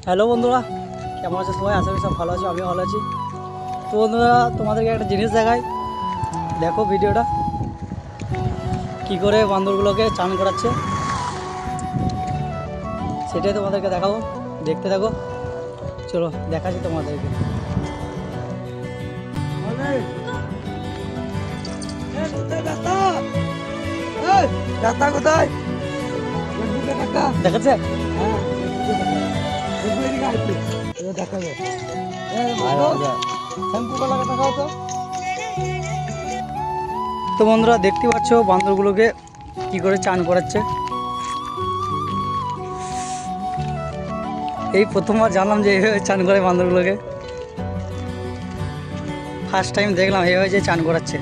Hello বন্ধুরা, কেমন আছে সবাই? আশা করি সব ভালো আছো, আমিও ভালো আছি। তো বন্ধুরা, তোমাদেরকে একটা জিনিস দেখাই, দেখো ভিডিওটা কি করে বান্দরগুলোকে চান করাচ্ছে, সেটাই তোমাদেরকে দেখাবো। দেখতে থাকো, চলো দেখাচ্ছি তোমাদেরকে। কোথায় দেখাচ্ছে? তো বন্ধুরা, দেখতে পাচ্ছ বান্দরগুলোকে কি করে চান করাচ্ছে। এই প্রথমবার জানলাম যে এইভাবে চান করে বান্দরগুলোকে, ফার্স্ট টাইম দেখলাম এইভাবে যে চান করাচ্ছে।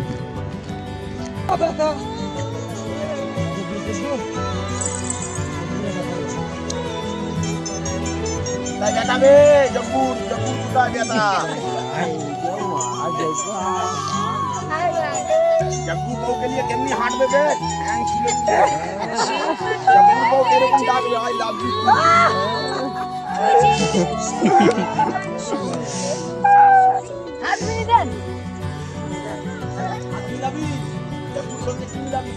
जग्गू बहू के लिए कितनी हार्ट में बे जग्गू बहू तेरे को डाल I love you happy done happy love you Jaggu बहू के लिए लव यू